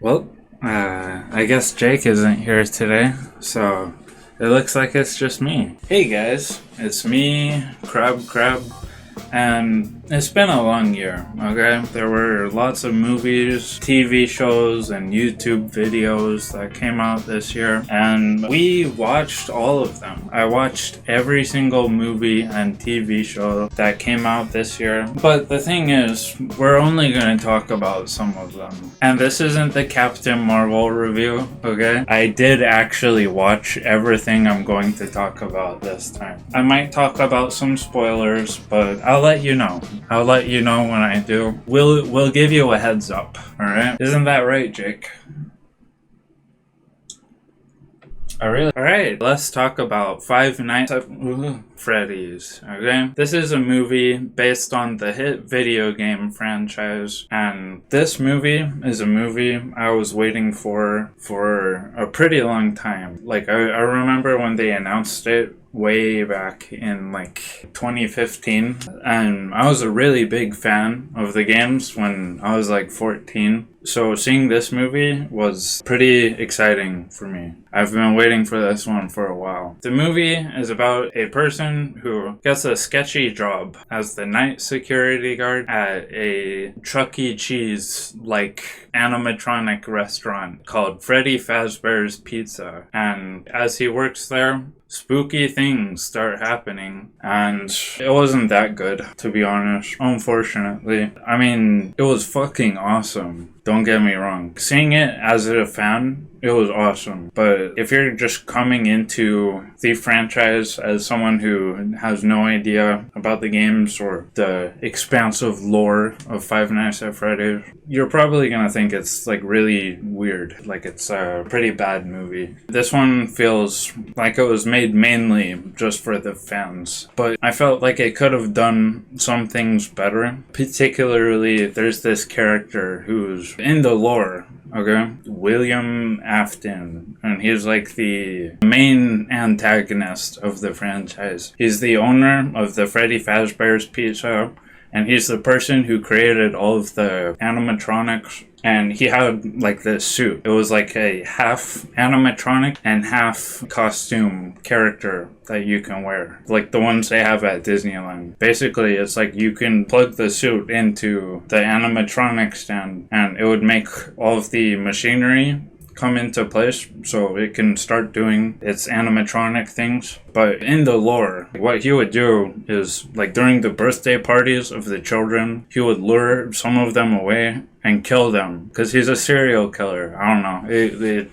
Well, I guess Jake isn't here today, so it looks like it's just me. Hey guys, it's me, Crabcrab, and it's been a long year, okay? There were lots of movies, TV shows, and YouTube videos that came out this year, and we watched all of them. I watched every single movie and TV show that came out this year, but the thing is, we're only going to talk about some of them. And this isn't the Captain Marvel review, okay? I did actually watch everything I'm going to talk about this time. I might talk about some spoilers, but I'll let you know. I'll let you know when I do. We'll give you a heads up, alright? Isn't that right, Jake? Oh, really? Alright, let's talk about Five Nights at Freddy's, okay? This is a movie based on the hit video game franchise, and this movie is a movie I was waiting for a pretty long time. Like, I remember when they announced it way back in like 2015, and I was a really big fan of the games when I was like 14. So seeing this movie was pretty exciting for me. I've been waiting for this one for a while. The movie is about a person who gets a sketchy job as the night security guard at a Chuck E. Cheese like animatronic restaurant called Freddy Fazbear's Pizza. And as he works there, spooky things start happening, and it wasn't that good, to be honest, unfortunately. I mean, it was fucking awesome, don't get me wrong. Seeing it as a fan, it was awesome. But if you're just coming into the franchise as someone who has no idea about the games or the expansive lore of Five Nights at Freddy's, you're probably gonna think it's like really weird, like it's a pretty bad movie. This one feels like it was made mainly just for the fans, but I felt like it could have done some things better. Particularly, there's this character who's in the lore, okay? William Afton, and he's like the main antagonist of the franchise. He's the owner of the Freddy Fazbear's Pizza, and he's the person who created all of the animatronics. And he had like this suit. It was like a half animatronic and half costume character that you can wear. Like the ones they have at Disneyland. Basically, it's like you can plug the suit into the animatronic stand and it would make all of the machinery come into place so it can start doing its animatronic things. But in the lore, what he would do is, like during the birthday parties of the children, he would lure some of them away and kill them because he's a serial killer. I don't know.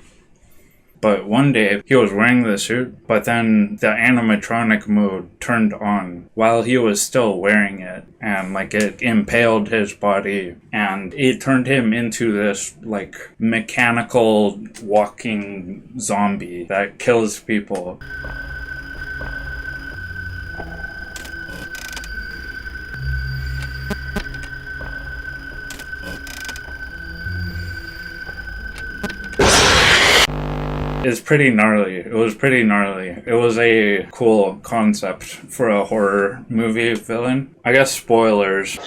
But one day, he was wearing the suit, but then the animatronic mode turned on while he was still wearing it. And, like, it impaled his body, and it turned him into this, like, mechanical walking zombie that kills people. It's pretty gnarly. It was pretty gnarly. It was a cool concept for a horror movie villain. I guess spoilers.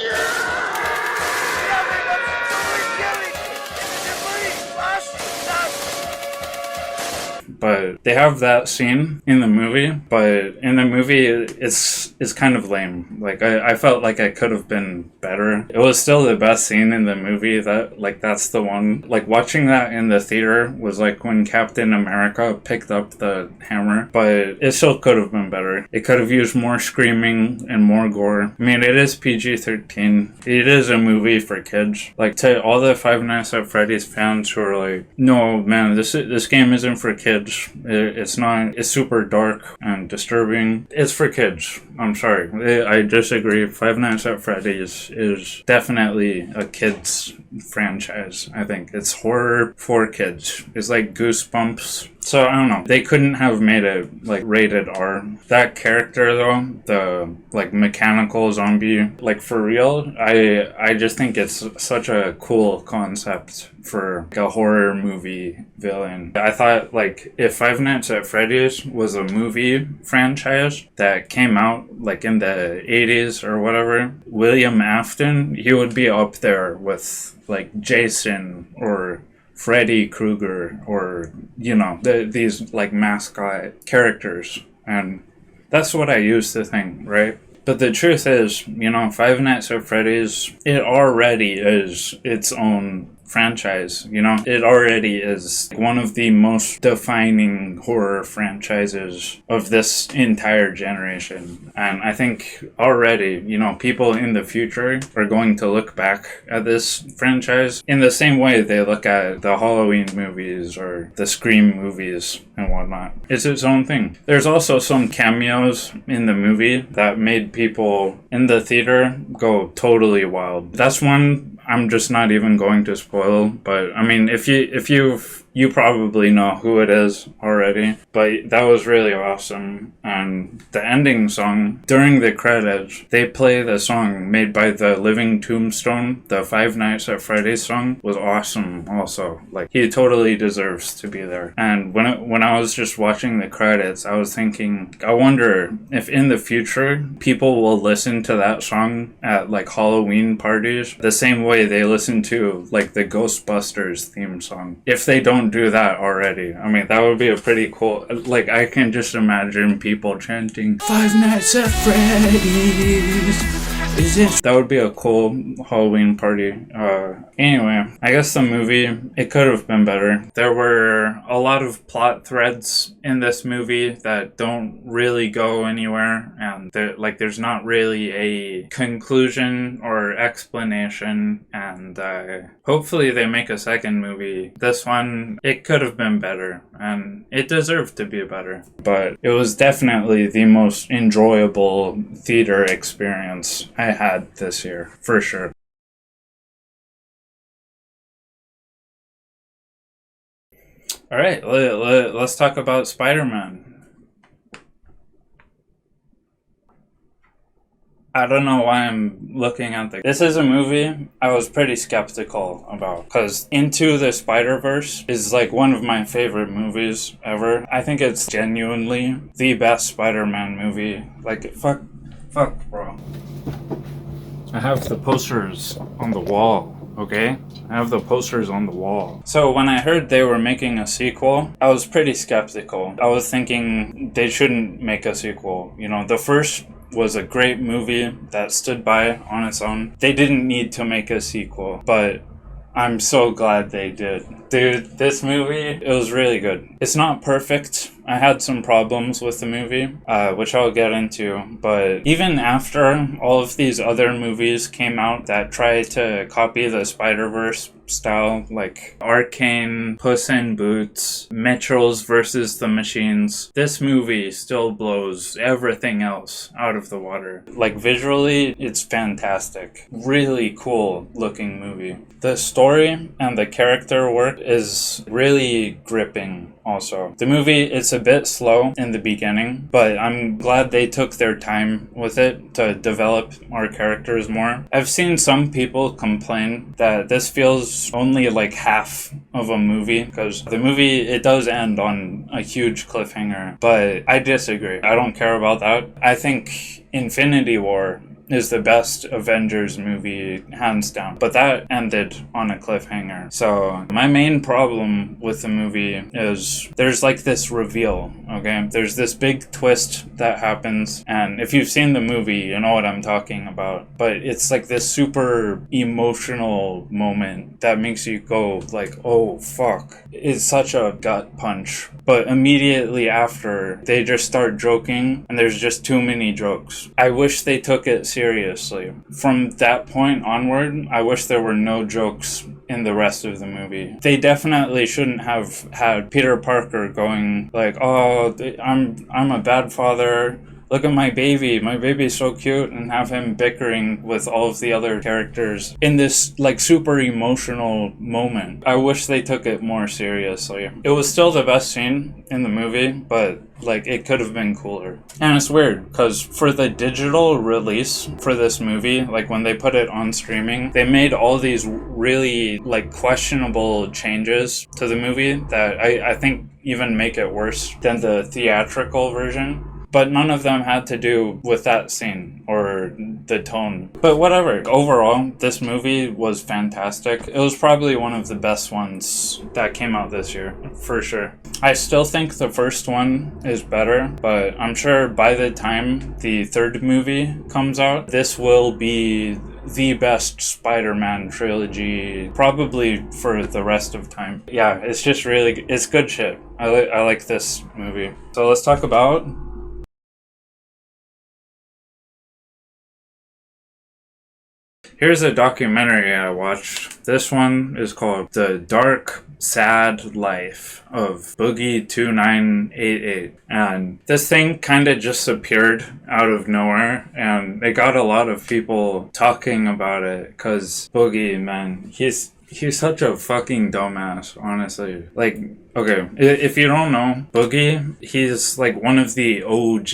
But they have that scene in the movie, but in the movie it's kind of lame. Like I felt like I could have been better. It was still the best scene in the movie. That's the one. Like watching that in the theater was like when Captain America picked up the hammer, but it still could have been better. It could have used more screaming and more gore. I mean, it is PG-13. It is a movie for kids. Like to all the Five Nights at Freddy's fans who are like, no man, this game isn't for kids. It's not. It's super dark and disturbing. It's for kids. I'm sorry. I disagree. Five Nights at Freddy's is definitely a kids franchise. I think it's horror for kids. It's like Goosebumps. So I don't know. They couldn't have made it like rated R. That character though, the like mechanical zombie, like for real, I just think it's such a cool concept for like a horror movie villain. I thought like if Five Nights at Freddy's was a movie franchise that came out like in the 80s or whatever, William Afton, he would be up there with like Jason or Freddy Krueger or, these like mascot characters. And that's what I used to think, right? But the truth is, Five Nights at Freddy's, it already is its own franchise. It already is one of the most defining horror franchises of this entire generation. And I think already, people in the future are going to look back at this franchise in the same way they look at the Halloween movies or the Scream movies and whatnot. It's its own thing. There's also some cameos in the movie that made people in the theater go totally wild. That's one I'm just not even going to spoil, but I mean, if you probably know who it is already, but that was really awesome. And the ending song, during the credits, they play the song made by the Living Tombstone, the Five Nights at Freddy's song, was awesome also. Like, he totally deserves to be there. And when I was just watching the credits, I was thinking, I wonder if in the future, people will listen to that song at like Halloween parties the same way they listen to like the Ghostbusters theme song. If they don't do that already, I mean, that would be a pretty cool, like, I can just imagine people chanting Five Nights at Freddy's. That would be a cool Halloween party. Anyway, I guess the movie, it could have been better. There were a lot of plot threads in this movie that don't really go anywhere, and there's not really a conclusion or explanation, and hopefully they make a second movie. This one, it could have been better, and it deserved to be better. But it was definitely the most enjoyable theater experience I had this year, for sure. All right, let's talk about Spider-Man. I don't know why I'm looking at this. This is a movie I was pretty skeptical about, because Into the Spider-Verse is like one of my favorite movies ever. I think it's genuinely the best Spider-Man movie. Like, fuck, bro. I have the posters on the wall, okay? I have the posters on the wall. So when I heard they were making a sequel, I was pretty skeptical. I was thinking they shouldn't make a sequel. The first was a great movie that stood by on its own. They didn't need to make a sequel, but I'm so glad they did. Dude, this movie, it was really good. It's not perfect. I had some problems with the movie, which I'll get into, but even after all of these other movies came out that tried to copy the Spider-Verse style, like Arcane, Puss in Boots, Mitchell's versus the Machines, this movie still blows everything else out of the water. Like, visually, it's fantastic. Really cool looking movie. The story and the character work is really gripping also. The movie, it's a bit slow in the beginning, but I'm glad they took their time with it to develop our characters more. I've seen some people complain that this feels only like half of a movie, because the movie, it does end on a huge cliffhanger, but I disagree. I don't care about that. I think Infinity War is the best Avengers movie, hands down. But that ended on a cliffhanger. So my main problem with the movie is there's like this reveal, okay? There's this big twist that happens, and if you've seen the movie, you know what I'm talking about. But it's like this super emotional moment that makes you go like, oh fuck. It's such a gut punch. But immediately after, they just start joking, and there's just too many jokes. I wish they took it seriously. From that point onward, I wish there were no jokes in the rest of the movie. They definitely shouldn't have had Peter Parker going like, oh, I'm a bad father. Look at my baby's so cute, and have him bickering with all of the other characters in this like super emotional moment. I wish they took it more seriously. It was still the best scene in the movie, but like, it could have been cooler. And it's weird, because for the digital release for this movie, like when they put it on streaming, they made all these really like questionable changes to the movie that I think even make it worse than the theatrical version. but none of them had to do with that scene or the tone. But whatever. Overall, this movie was fantastic. It was probably one of the best ones that came out this year, for sure. I still think the first one is better, but I'm sure by the time the third movie comes out, this will be the best Spider-Man trilogy probably for the rest of time. Yeah, it's just really, it's good shit. I like this movie. So let's talk about here's a documentary I watched. This one is called The Dark, Sad Life of Boogie 2988. And this thing kind of just appeared out of nowhere, and it got a lot of people talking about it because Boogie, man, he's such a fucking dumbass, honestly. Like, okay, if you don't know, Boogie, he's like one of the OG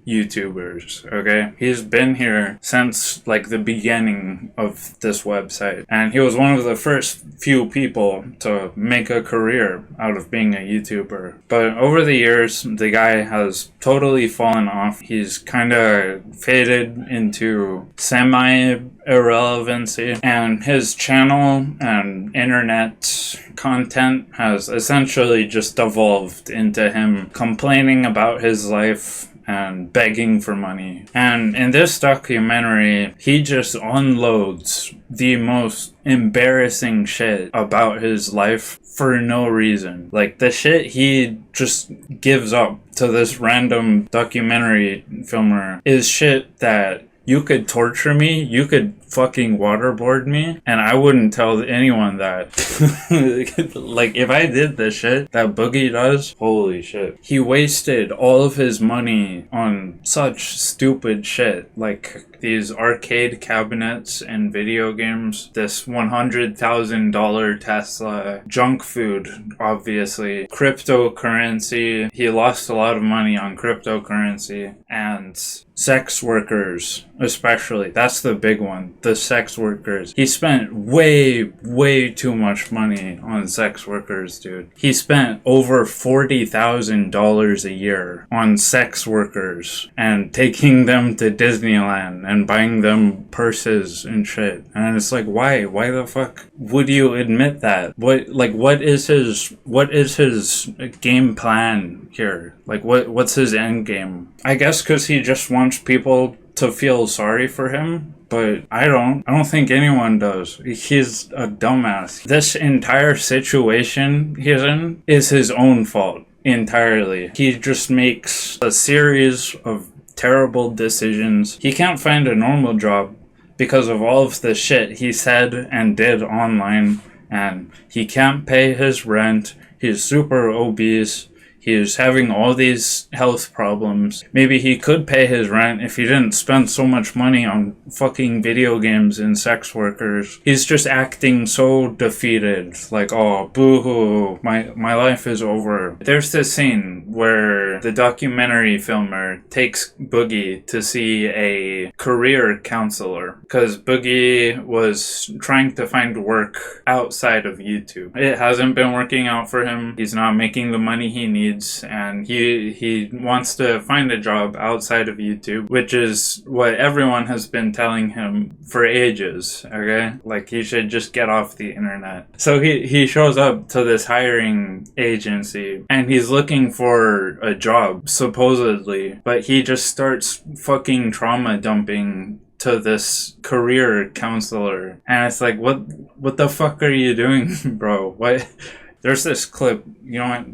YouTubers, okay? He's been here since like the beginning of this website, and he was one of the first few people to make a career out of being a YouTuber. But over the years, the guy has totally fallen off. He's kind of faded into semi-irrelevancy, and his channel and internet content has essentially just evolved into him complaining about his life and begging for money. And in this documentary, he just unloads the most embarrassing shit about his life for no reason. Like, the shit he just gives up to this random documentary filmer is shit that you could torture me, you could fucking waterboard me, and I wouldn't tell anyone that. Like, if I did the shit that Boogie does, holy shit. He wasted all of his money on such stupid shit, like these arcade cabinets and video games, this $100,000 Tesla, junk food, obviously, cryptocurrency. He lost a lot of money on cryptocurrency, and sex workers, especially. That's the big one. The sex workers. He spent way too much money on sex workers, dude. He spent over $40,000 a year on sex workers and taking them to Disneyland and buying them purses and shit. And it's like, why? Why the fuck would you admit that? What is his game plan here? Like, what's his end game? I guess because he just wants people to feel sorry for him, but I don't think anyone does. He's a dumbass. This entire situation he's in is his own fault entirely. He just makes a series of terrible decisions. He can't find a normal job because of all of the shit he said and did online, and he can't pay his rent. He's super obese. He's having all these health problems. Maybe he could pay his rent if he didn't spend so much money on fucking video games and sex workers. He's just acting so defeated. Like, oh, boo-hoo, my life is over. There's this scene where the documentary filmer takes Boogie to see a career counselor because Boogie was trying to find work outside of YouTube. It hasn't been working out for him. He's not making the money he needs, and he wants to find a job outside of YouTube, which is what everyone has been telling him for ages, okay? Like, he should just get off the internet. So he shows up to this hiring agency, and he's looking for a job, supposedly, but he just starts fucking trauma dumping to this career counselor. And it's like, what the fuck are you doing, bro? What? There's this clip, you know what,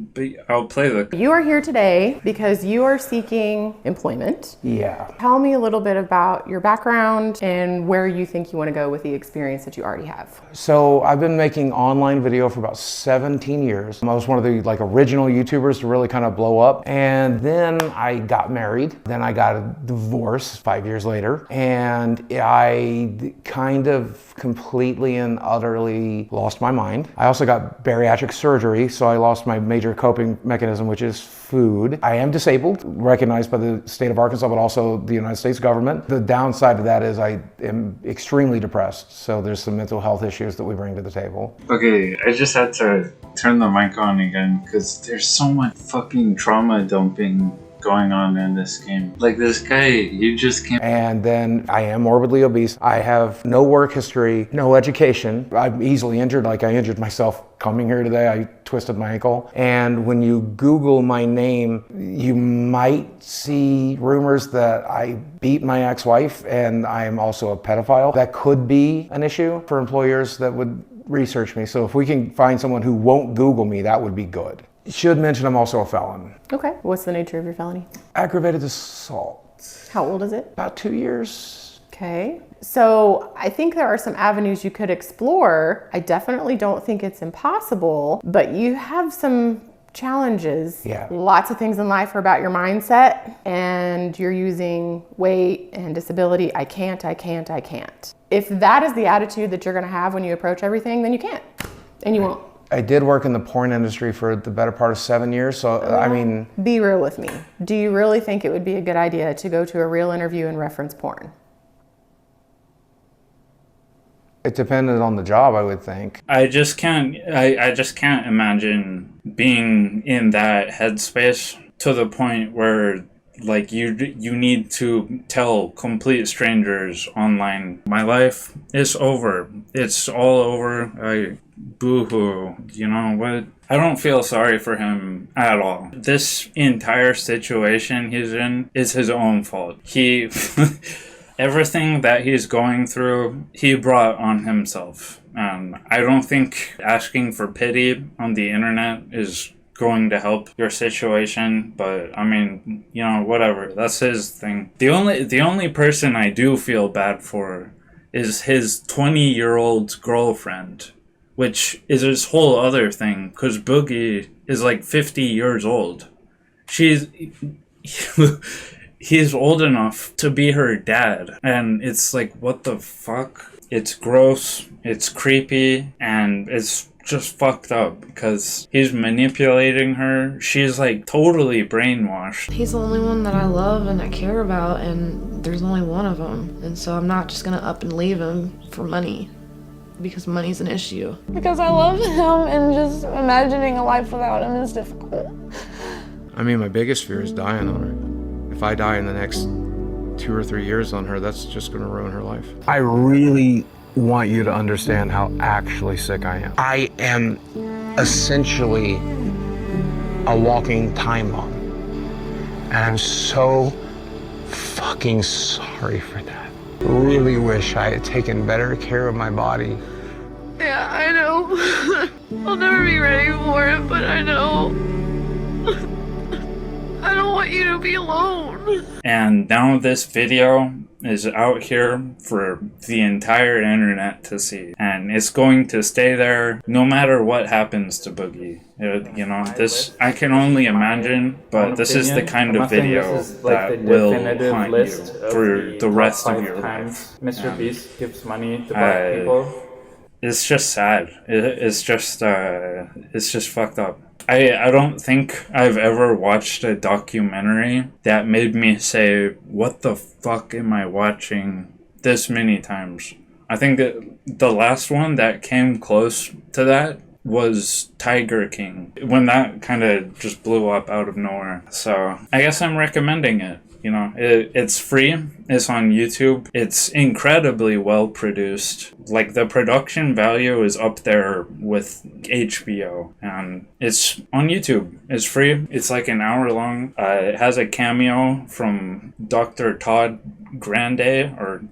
I'll play the... You are here today because you are seeking employment. Yeah. Tell me a little bit about your background and where you think you want to go with the experience that you already have. So I've been making online video for about 17 years. I was one of the original YouTubers to really kind of blow up. And then I got married. Then I got a divorce 5 years later. And I kind of completely and utterly lost my mind. I also got bariatric surgery, so I lost my major coping mechanism, which is food. I am disabled, recognized by the state of Arkansas, but also the United States government. The downside to that is I am extremely depressed, so there's some mental health issues that we bring to the table. Okay, I just had to turn the mic on again because there's so much fucking trauma dumping going on in this game. Like this guy, you just can't. And then I am morbidly obese. I have no work history, no education. I'm easily injured, like I injured myself coming here today. I twisted my ankle. And when you Google my name, you might see rumors that I beat my ex-wife and I'm also a pedophile. That could be an issue for employers that would research me. So if we can find someone who won't Google me, that would be good. Should mention I'm also a felon. Okay. What's the nature of your felony? Aggravated assault. How old is it? About 2 years. Okay. So I think there are some avenues you could explore. I definitely don't think it's impossible, but you have some challenges. Yeah. Lots of things in life are about your mindset, and you're using weight and disability. I can't. If that is the attitude that you're going to have when you approach everything, then you can't, and you won't. I did work in the porn industry for the better part of 7 years, so I mean... Be real with me. Do you really think it would be a good idea to go to a real interview and reference porn? It depended on the job, I would think. I just can't imagine being in that headspace to the point where like you need to tell complete strangers online, my life is over. It's all over. Boo-hoo. You know what? I don't feel sorry for him at all. This entire situation he's in is his own fault. He everything that he's going through, he brought on himself. I don't think asking for pity on the internet is going to help your situation, but I mean, you know, whatever. That's his thing. The only person I do feel bad for is his 20-year-old girlfriend, which is his whole other thing, because Boogie is like 50 years old. He's old enough to be her dad, and it's like, what the fuck? It's gross, it's creepy, and it's just fucked up because he's manipulating her. She's like totally brainwashed. He's the only one that I love and I care about, and there's only one of them, and so I'm not just gonna up and leave him for money because money's an issue. Because I love him, and just imagining a life without him is difficult. I mean, my biggest fear is dying on her. If I die in the next 2 or 3 years on her, that's just gonna ruin her life. I really want you to understand how actually sick I am. I am essentially a walking time bomb. And I'm so fucking sorry for that. Really wish I had taken better care of my body. Yeah, I know. I'll never be ready for it, but I know. I don't want you to be alone. And now this video is out here for the entire internet to see, and it's going to stay there no matter what happens to Boogie. You know, this, I can only imagine, but this is the kind of video that will haunt you for the rest of your life. Mr. Beast gives money to black people. It's just sad. It's just fucked up. I don't think I've ever watched a documentary that made me say, what the fuck am I watching this many times? I think that the last one that came close to that was Tiger King, when that kind of just blew up out of nowhere. So I guess I'm recommending it. You know, it's free, it's on YouTube, it's incredibly well produced. Like, the production value is up there with HBO, and it's on YouTube. It's free, it's like an hour long. It has a cameo from Dr. Todd Grand, and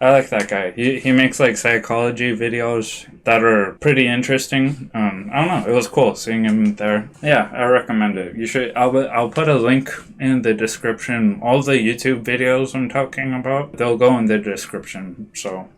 I like that guy. He makes like psychology videos that are pretty interesting. I don't know, it was cool seeing him there. Yeah, I recommend it. You should. I'll put a link in the description. All the YouTube videos I'm talking about, they'll go in the description. So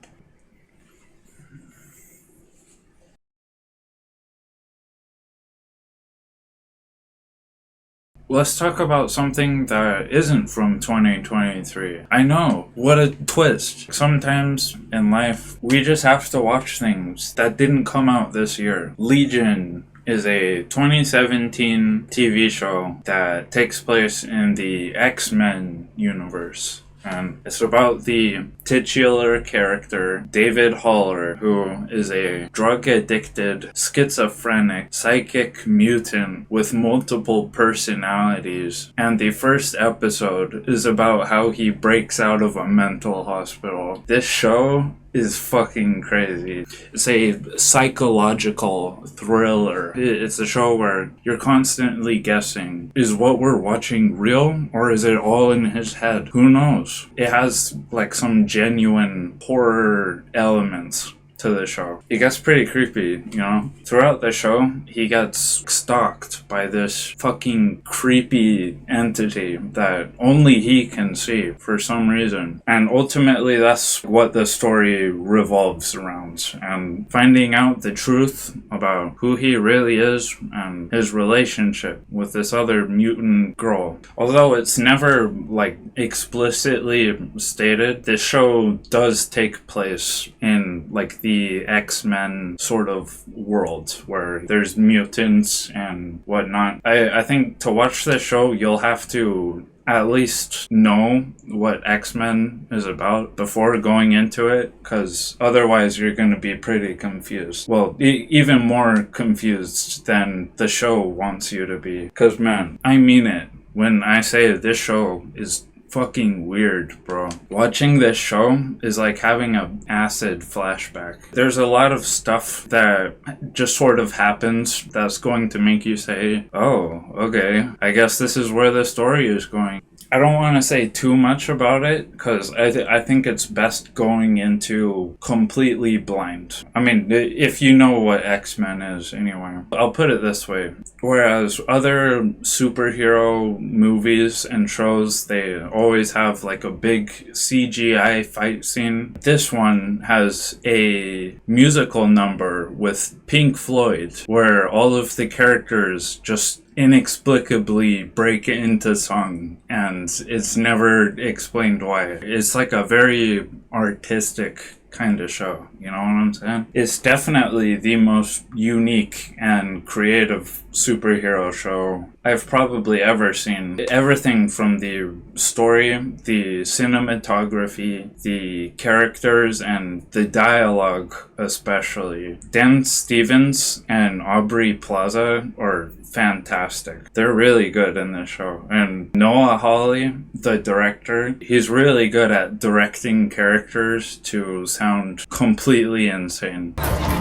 let's talk about something that isn't from 2023. I know, what a twist. Sometimes in life, we just have to watch things that didn't come out this year. Legion is a 2017 TV show that takes place in the X-Men universe. And it's about the titular character, David Haller, who is a drug-addicted, schizophrenic, psychic mutant with multiple personalities. And the first episode is about how he breaks out of a mental hospital. This show is fucking crazy. It's a psychological thriller. It's a show where you're constantly guessing, is what we're watching real or is it all in his head? Who knows? It has like some genuine horror elements to the show. It gets pretty creepy, you know? Throughout the show, he gets stalked by this fucking creepy entity that only he can see for some reason. And ultimately, that's what the story revolves around. And finding out the truth about who he really is and his relationship with this other mutant girl. Although it's never, like, explicitly stated, this show does take place in, like, the X-Men sort of world where there's mutants and whatnot. I think to watch this show, you'll have to at least know what X-Men is about before going into it, because otherwise you're going to be pretty confused. Well, even more confused than the show wants you to be. Because, man, I mean it when I say this show is fucking weird, bro. Watching this show is like having an acid flashback. There's a lot of stuff that just sort of happens that's going to make you say, oh, okay, I guess this is where the story is going. I don't want to say too much about it because I think it's best going into completely blind. I mean, if you know what X-Men is anyway. I'll put it this way. Whereas other superhero movies and shows, they always have like a big CGI fight scene. This one has a musical number with Pink Floyd where all of the characters just inexplicably break into song, and it's never explained why. It's like a very artistic kind of show, you know what I'm saying? It's definitely the most unique and creative superhero show I've probably ever seen. Everything from the story, the cinematography, the characters, and the dialogue especially. Dan Stevens and Aubrey Plaza are fantastic. They're really good in this show. And Noah Hawley, the director, he's really good at directing characters to sound completely insane.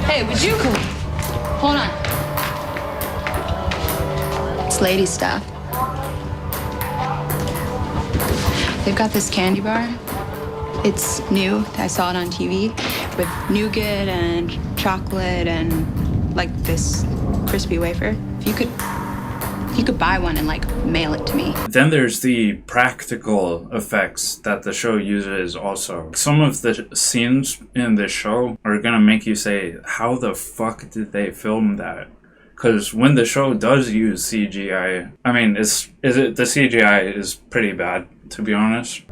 Hey, would you come? Hold on. It's lady stuff. They've got this candy bar. It's new. I saw it on TV with nougat and chocolate and like this crispy wafer. If you could buy one and like mail it to me. Then there's the practical effects that the show uses also. Some of the scenes in this show are gonna make you say, how the fuck did they film that? Because when the show does use CGI, I mean, the CGI is pretty bad, to be honest.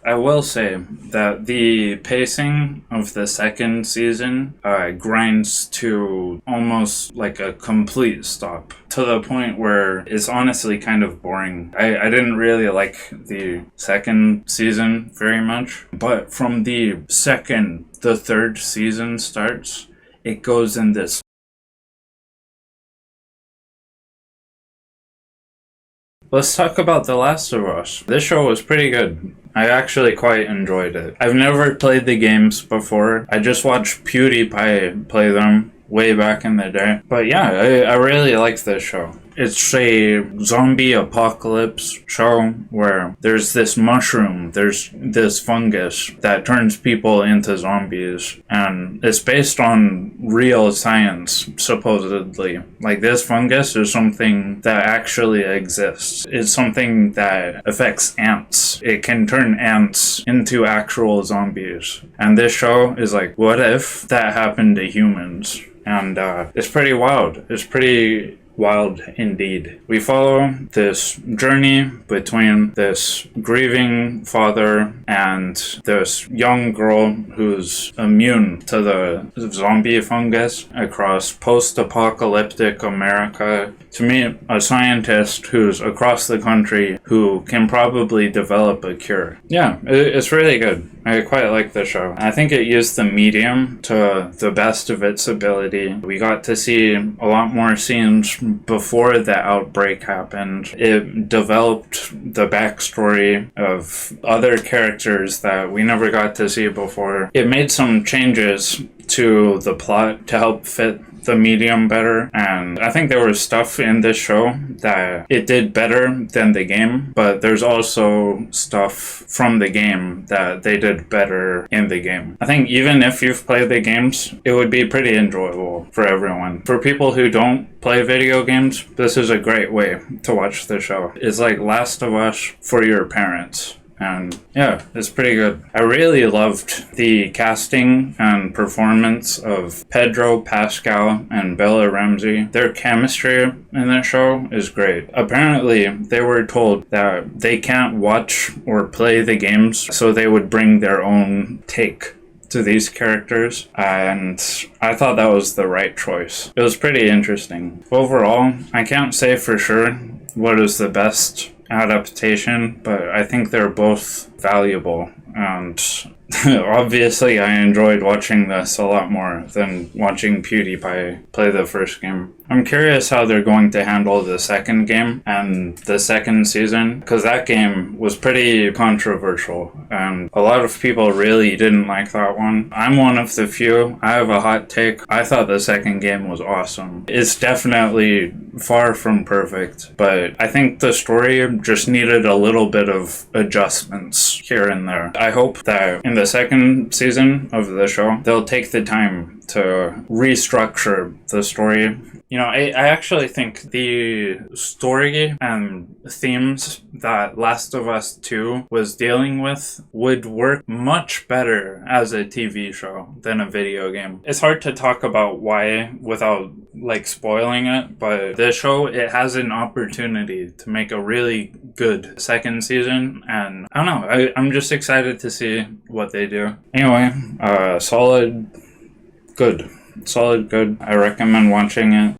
I will say that the pacing of the second season grinds to almost like a complete stop, to the point where it's honestly kind of boring. I didn't really like the second season very much, but from the second the third season starts, it goes in this. Let's talk about The Last of Us. This show was pretty good. I actually quite enjoyed it. I've never played the games before. I just watched PewDiePie play them way back in the day. But yeah, I really like this show. It's a zombie apocalypse show where there's this mushroom, there's this fungus that turns people into zombies, and it's based on real science, supposedly. Like, this fungus is something that actually exists. It's something that affects ants. It can turn ants into actual zombies. And this show is like, what if that happened to humans? And it's pretty wild. It's pretty wild indeed. We follow this journey between this grieving father and this young girl who's immune to the zombie fungus across post-apocalyptic America to meet a scientist who's across the country who can probably develop a cure. Yeah, it's really good. I quite like the show. I think it used the medium to the best of its ability. We got to see a lot more scenes before the outbreak happened. It developed the backstory of other characters that we never got to see before. It made some changes to the plot to help fit the medium better, and I think there was stuff in this show that it did better than the game, but there's also stuff from the game that they did better in the game. I think even if you've played the games, it would be pretty enjoyable for everyone. For people who don't play video games, this is a great way to watch the show. It's like Last of Us for your parents. And yeah, it's pretty good. I really loved the casting and performance of Pedro Pascal and Bella Ramsey. Their chemistry in that show is great. Apparently, they were told that they can't watch or play the games, so they would bring their own take to these characters, and I thought that was the right choice. It was pretty interesting. Overall, I can't say for sure what is the best adaptation, but I think they're both valuable, and obviously I enjoyed watching this a lot more than watching PewDiePie play the first game. I'm curious how they're going to handle the second game and the second season, because that game was pretty controversial and a lot of people really didn't like that one. I'm one of the few. I have a hot take. I thought the second game was awesome. It's definitely far from perfect, but I think the story just needed a little bit of adjustments here and there. I hope that in the second season of the show, they'll take the time to restructure the story. You know, I actually think the story and themes that Last of Us 2 was dealing with would work much better as a TV show than a video game. It's hard to talk about why without, like, spoiling it, but this show, it has an opportunity to make a really good second season, and I don't know, I'm just excited to see what they do. Anyway, solid good. I recommend watching it.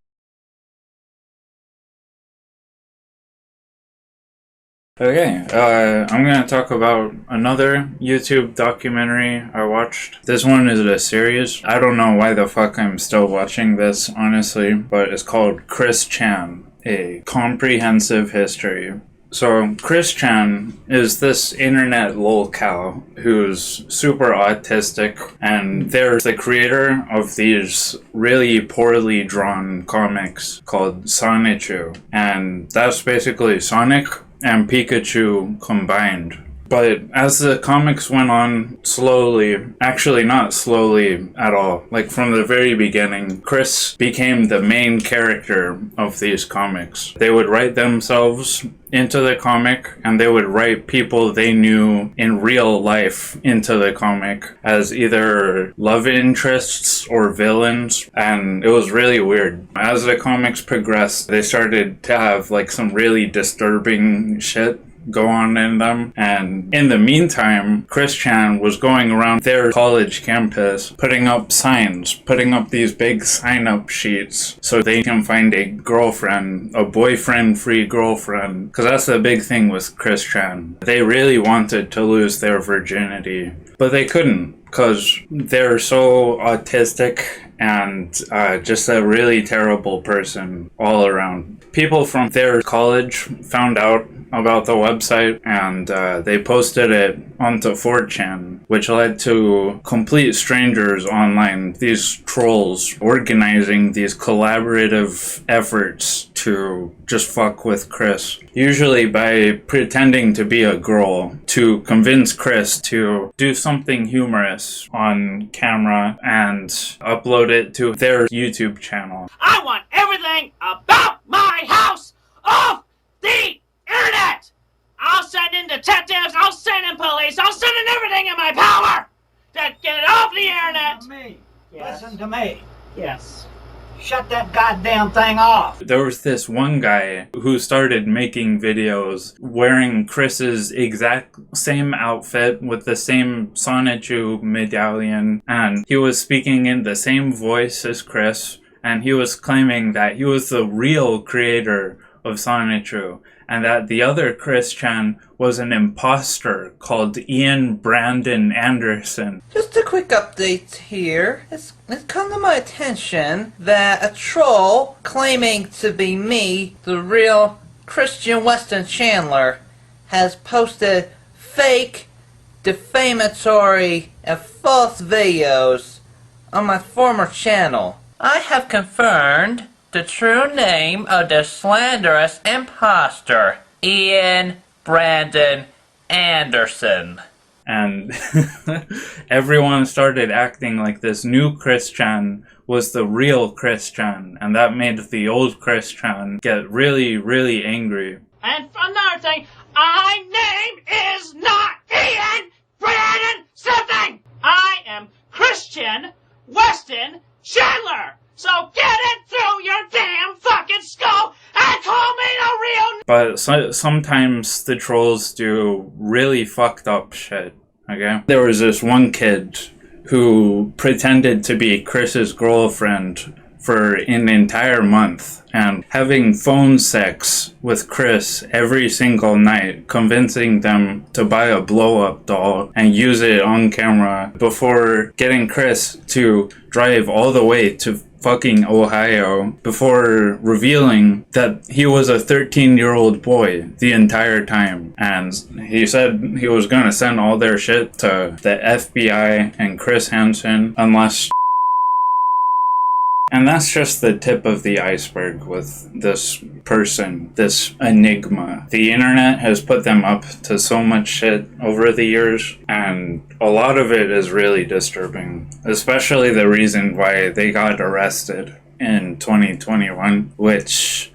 Okay, I'm gonna talk about another YouTube documentary I watched. This one is a series. I don't know why the fuck I'm still watching this, honestly, but it's called Chrischan, A Comprehensive History. So, Chrischan is this internet lolcow who's super autistic, and they're the creator of these really poorly drawn comics called Sonichu. And that's basically Sonic and Pikachu combined. But as the comics went on slowly, actually not slowly at all, like from the very beginning, Chris became the main character of these comics. They would write themselves into the comic, and they would write people they knew in real life into the comic as either love interests or villains, and it was really weird. As the comics progressed, they started to have like some really disturbing shit go on in them, and in the meantime, Chrischan was going around their college campus putting up signs, putting up these big sign-up sheets so they can find a girlfriend, a boyfriend-free girlfriend, because that's the big thing with Chrischan. They really wanted to lose their virginity, but they couldn't, because they're so autistic and just a really terrible person all around. People from their college found out about the website, and they posted it onto 4chan, which led to complete strangers online, these trolls, organizing these collaborative efforts to just fuck with Chris, usually by pretending to be a girl to convince Chris to do something humorous on camera and upload it to their YouTube channel. I want everything about my house off the internet! I'll send in detectives, I'll send in police, I'll send in everything in my power to get it off the internet! Listen to me. Yes. Listen to me. Yes. shut that goddamn thing off. There was this one guy who started making videos wearing Chris's exact same outfit with the same sonichu medallion, and he was speaking in the same voice as Chris, and he was claiming that he was the real creator of sonichu, and that the other chrischan was an imposter called Ian Brandon Anderson. Just a quick update here. It's come to my attention that a troll claiming to be me, the real Christian Weston Chandler, has posted fake, defamatory, and false videos on my former channel. I have confirmed the true name of the slanderous imposter, Ian Brandon Anderson. And everyone started acting like this new chrischan was the real chrischan, and that made the old chrischan get really, really angry. And another thing, my name is not Ian Brandon something! I am Christian Weston Chandler! So get it through your damn fucking skull and call me the real... But sometimes the trolls do really fucked up shit, okay? There was this one kid who pretended to be Chris's girlfriend for an entire month and having phone sex with Chris every single night, convincing them to buy a blow-up doll and use it on camera before getting Chris to drive all the way to fucking Ohio before revealing that he was a 13-year-old boy the entire time. And he said he was gonna send all their shit to the FBI and Chris Hansen unless... And that's just the tip of the iceberg with this person, this enigma. The internet has put them up to so much shit over the years, and a lot of it is really disturbing. Especially the reason why they got arrested in 2021, which...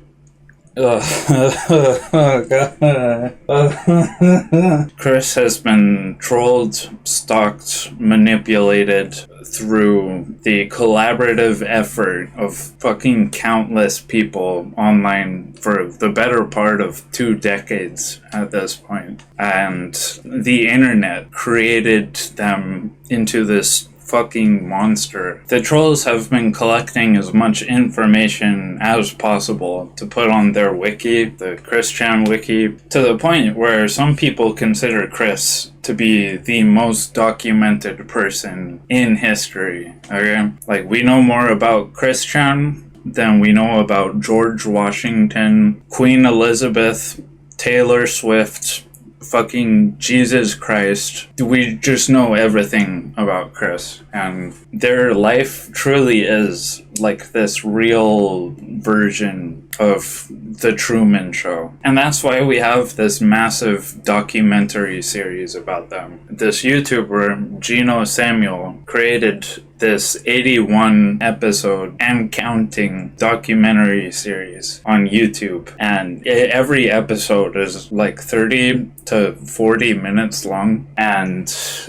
Chris has been trolled, stalked, manipulated through the collaborative effort of fucking countless people online for the better part of 2 decades at this point. And the internet created them into this fucking monster. The trolls have been collecting as much information as possible to put on their wiki, the chrischan wiki, to the point where some people consider Chris to be the most documented person in history, okay? Like, we know more about chrischan than we know about George Washington, Queen Elizabeth, Taylor Swift, fucking Jesus Christ. We just know everything about Chris, and their life truly is like this real version of the Truman Show. And that's why we have this massive documentary series about them. This YouTuber, Gino Samuel, created this 81 episode and counting documentary series on YouTube, and every episode is like 30 to 40 minutes long, and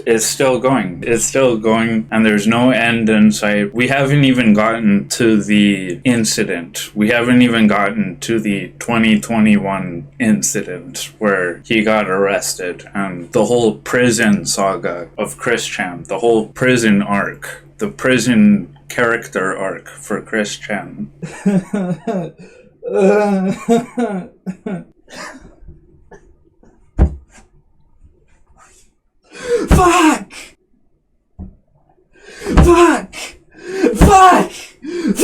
it's still going. It's still going, and there's no end in sight. We haven't even gotten to the incident. We haven't even gotten to the 2021 incident where he got arrested, and the whole prison saga of chrischan, the whole prison arc, the prison character arc for chrischan. Fuck! Fuck! Fuck!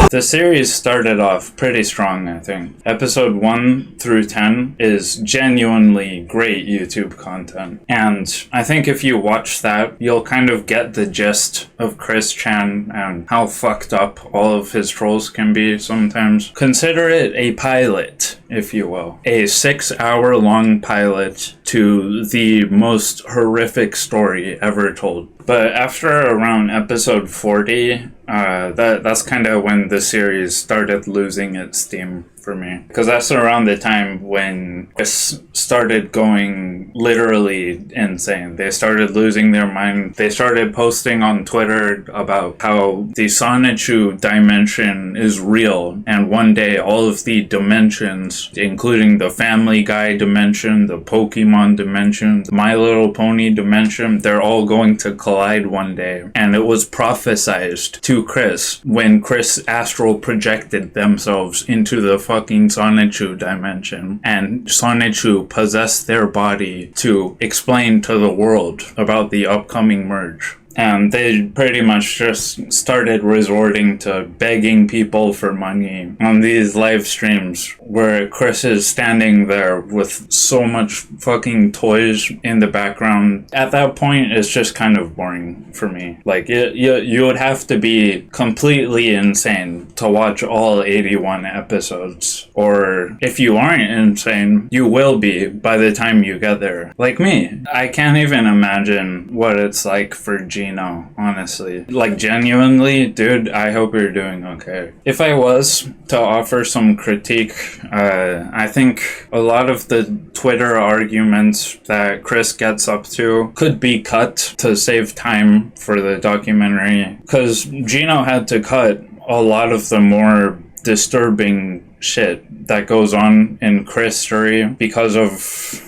The series started off pretty strong, I think. Episode 1 through 10 is genuinely great YouTube content. And I think if you watch that, you'll kind of get the gist of chrischan and how fucked up all of his trolls can be sometimes. Consider it a pilot, if you will. A 6-hour-long pilot to the most horrific story ever told. But after around episode 40, that's kind of when the series started losing its steam. for me. Because that's around the time when Chris started going literally insane. They started losing their mind. They started posting on Twitter about how the sonichu dimension is real, and one day all of the dimensions, including the Family Guy dimension, the Pokemon dimension, the My Little Pony dimension, they're all going to collide one day. And it was prophesized to Chris when Chris astral projected themselves into the fucking sonichu dimension, and sonichu possessed their body to explain to the world about the upcoming merge. And they pretty much just started resorting to begging people for money on these live streams where Chris is standing there with so much fucking toys in the background. At that point, it's just kind of boring for me. Like, you would have to be completely insane to watch all 81 episodes. Or if you aren't insane, you will be by the time you get there. Like me, I can't even imagine what it's like for Gino, honestly. Like, genuinely, dude, I hope you're doing okay. If I was to offer some critique, I think a lot of the Twitter arguments that Chris gets up to could be cut to save time for the documentary, because Gino had to cut a lot of the more disturbing shit that goes on in Chris' story because of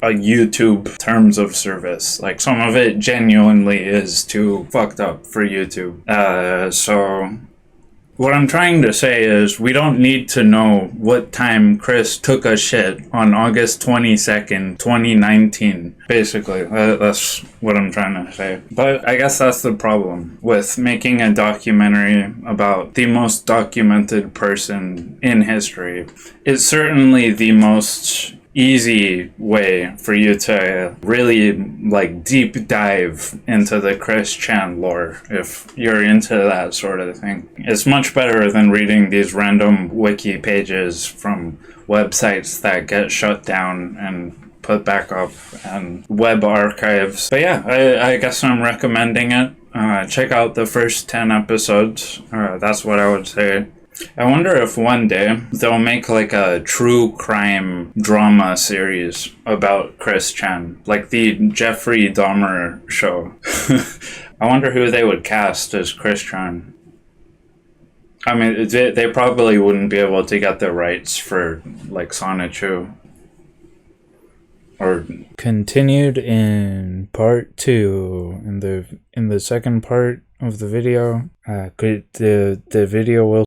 a YouTube terms of service. Like, some of it genuinely is too fucked up for YouTube. So what I'm trying to say is we don't need to know what time Chris took a shit on August 22nd, 2019. Basically, that's what I'm trying to say. But I guess that's the problem with making a documentary about the most documented person in history. It's certainly the most easy way for you to really, like, deep dive into the chrischan lore if you're into that sort of thing. It's much better than reading these random wiki pages from websites that get shut down and put back up and web archives. But yeah, I guess I'm recommending it. Check out the first 10 episodes. That's what I would say. I wonder if one day they'll make like a true crime drama series about chrischan, like the Jeffrey Dahmer show. I wonder who they would cast as chrischan. I mean, they probably wouldn't be able to get the rights for like Sonichu. Or continued in part 2. In the second part of the video, the video will